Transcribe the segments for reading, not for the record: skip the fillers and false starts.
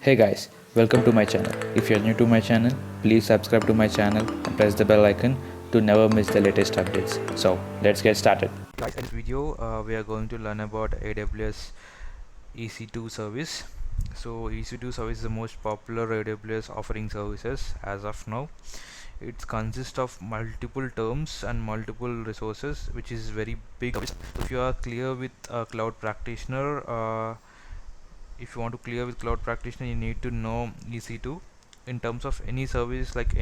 Hey guys, welcome to my channel. If you're new to my channel, please subscribe to my channel and press the bell icon to never miss the latest updates. So let's get started. Guys, in this video, we are going to learn about AWS EC2 service. So EC2 service is the most popular AWS offering services as of now. It consists of multiple terms and multiple resources, which is very big service. So if you are clear with a cloud practitioner, if you want to clear with cloud practitioner, you need to know EC2 in terms of any service, like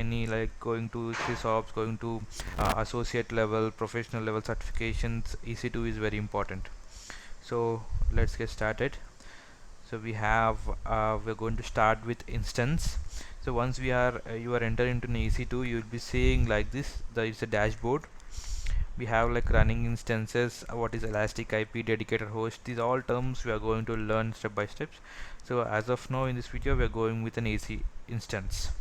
going to sysops, going to associate level, professional level certifications. EC2 is very important. So let's get started. So we're going to start with instance. So once you are entering into an EC2, you'll be seeing like this. There is a dashboard. We have like running instances, what is elastic IP, dedicated host. These all terms we are going to learn step by step. So as of now in this video, we are going with an AC instance.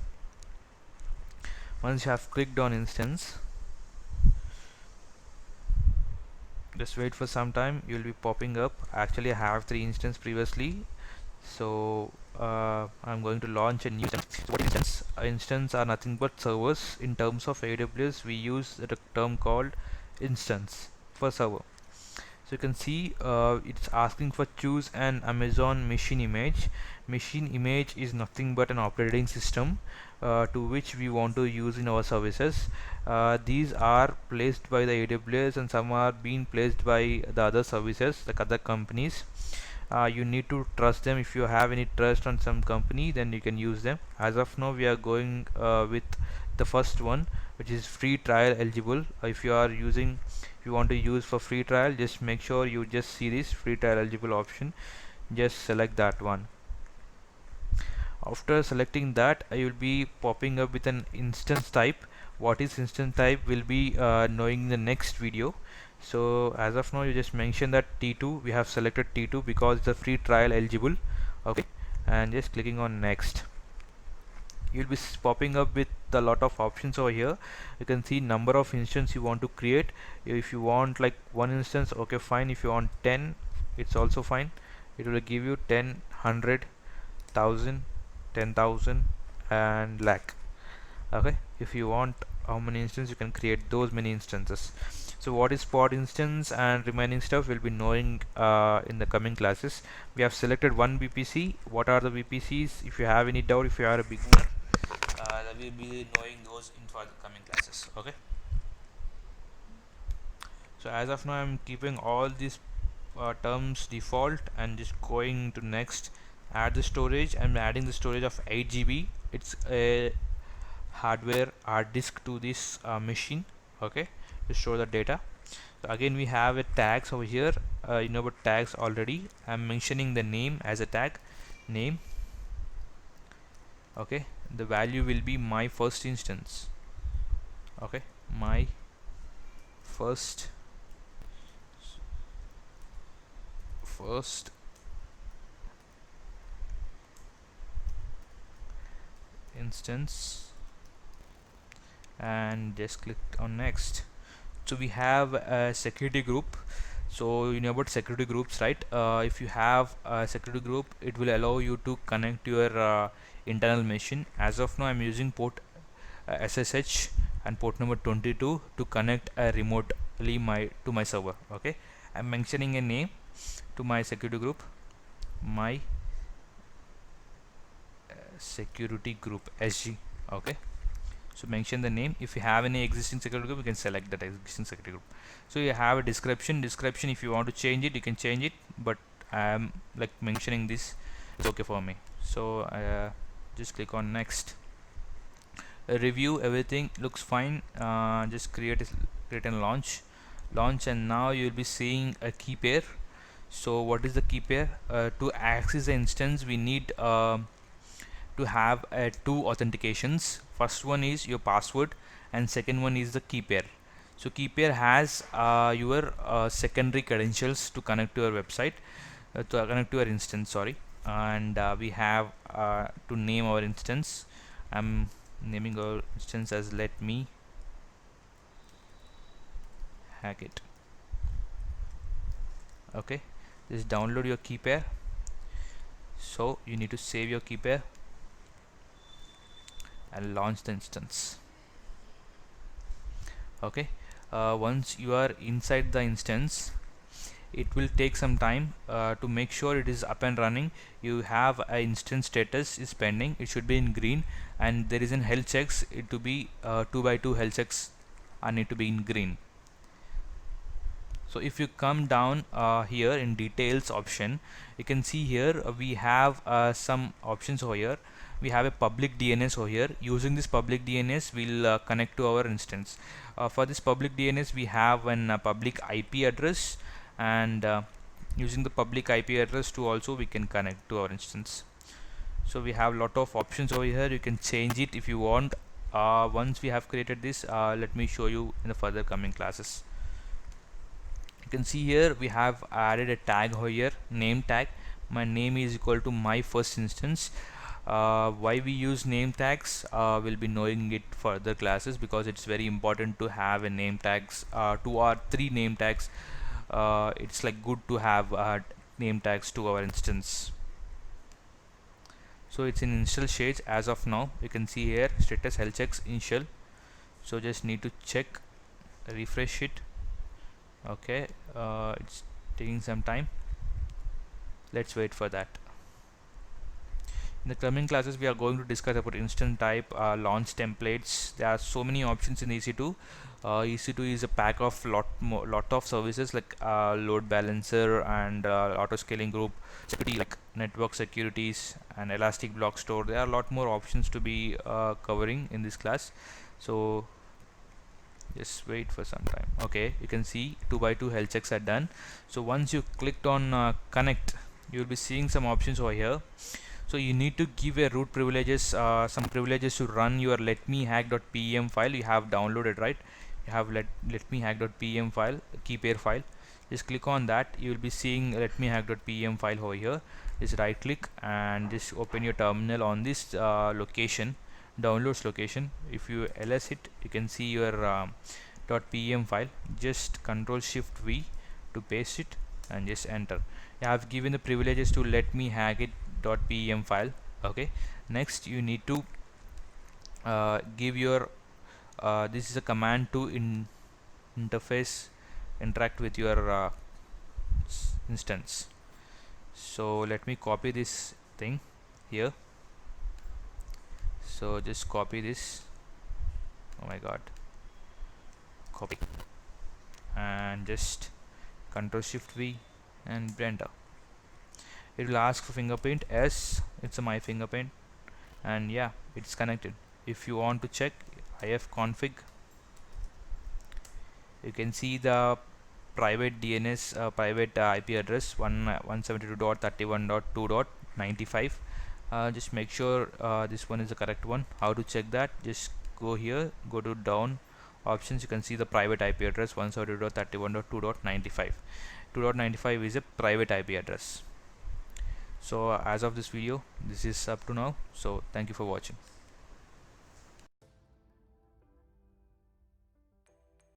Once you have clicked on instance, just wait for some time. You'll be popping up. Actually, I have 3 instances previously, so I'm going to launch a new instance. So what is instance? Instance are nothing but servers. In terms of AWS, we use the term called instance for server. So you can see it's asking for choose an Amazon machine image. Machine image is nothing but an operating system to which we want to use in our services. These are placed by the AWS and some are being placed by the other services, like other companies. You need to trust them. If you have any trust on some company, then you can use them. As of now, we are going with the first one, which is free trial eligible. If you want to use for free trial, just make sure you just see this free trial eligible option. Just select that one. After selecting that, I will be popping up with an instance type. What is instance type will be knowing in the next video. So as of now, you just mention that T2. We have selected T2 because it's a free trial eligible. Okay, and just clicking on next. You'll be popping up with a lot of options over here. You can see number of instances you want to create. If you want like one instance, okay, fine. If you want 10, it's also fine. It will give you 10, 100, 1000, 10,000 and lakh. Okay, if you want how many instances, you can create those many instances. So what is pod instance and remaining stuff will be knowing in the coming classes. We have selected one VPC. What are the VPCs? If you have any doubt, if you are a beginner, we will be knowing those in for the coming classes. Okay, so as of now, I'm keeping all these terms default and just going to next. Add the storage. I'm adding the storage of 8 GB. It's a hardware hard disk to this machine. Okay, to store the data. So again, we have a tags over here. You know about tags already. I'm mentioning the name as a tag, name. Okay, the value will be my first instance. Okay, my first first instance, and just click on next. So we have a security group. So you know about security groups, right? If you have a security group, it will allow you to connect your internal machine. As of now, I'm using port SSH and port number 22 to connect remotely to my server. Okay, I'm mentioning a name to my security group, my security group SG. Okay, so mention the name. If you have any existing security group, you can select that existing security group. So you have a description. If you want to change it, you can change it, but I am like mentioning this, it's okay for me. So just click on next. Review, everything looks fine. Just create and launch, and now you'll be seeing a key pair. So what is the key pair? To access the instance, we need to have two authentications. First one is your password and second one is the key pair. So key pair has your secondary credentials to connect to your website, to connect to your instance, sorry. And we have to name our instance. I'm naming our instance as let me hack it. Okay, just download your key pair. So you need to save your key pair and launch the instance. Okay, once you are inside the instance, it will take some time to make sure it is up and running. You have a instance status is pending, it should be in green, and there is an health checks, it to be 2 by 2 health checks are need to be in green. So if you come down here in details option, you can see here we have some options over here. We have a public DNS over here. Using this public DNS, we'll connect to our instance. For this public DNS, we have an public IP address, and using the public IP address to also we can connect to our instance. So we have lot of options over here. You can change it if you want. Once we have created this, let me show you in the further coming classes. You can see here we have added a tag over here, name tag. My name is equal to my first instance. Why we use name tags, we'll be knowing it further classes, because it's very important to have a name tags, 2 or 3 name tags. It's like good to have name tags to our instance. So it's in initial stage as of now. You can see here status health checks initial. So just need to check, refresh it. Okay, it's taking some time. Let's wait for that. In the coming classes, we are going to discuss about instant type, launch templates. There are so many options in EC2. EC2 is a pack of lot of services like load balancer and auto scaling group security, like network securities and elastic block store. There are a lot more options to be covering in this class. So just wait for some time. Okay, you can see 2 by 2 health checks are done. So once you clicked on connect, you will be seeing some options over here. So you need to give a root privileges, some privileges to run your letmehack.pem file. You have downloaded, right? You have letmehack.pem file, key pair file. Just click on that. You will be seeing letmehack.pem file over here. Just right click and just open your terminal on this location, downloads location. If you ls it, you can see your .pem file. Just Control Shift V to paste it and just enter. I have given the privileges to letmehackit.pem file. Okay, next you need to give your this is a command to interface interact with your instance. So let me copy this thing here. So just copy this. Oh my god, copy and just Control Shift V and enter. It will ask for fingerprint. Yes, it's a my fingerprint, and yeah, it's connected. If you want to check ifconfig, you can see the private DNS, private IP address 172.31.2.95. Just make sure this one is the correct one. How to check that? Just go here, go to down options. You can see the private IP address 172.31.2.95. 2.95 is a private IP address. So as of this video, this is up to now. So thank you for watching.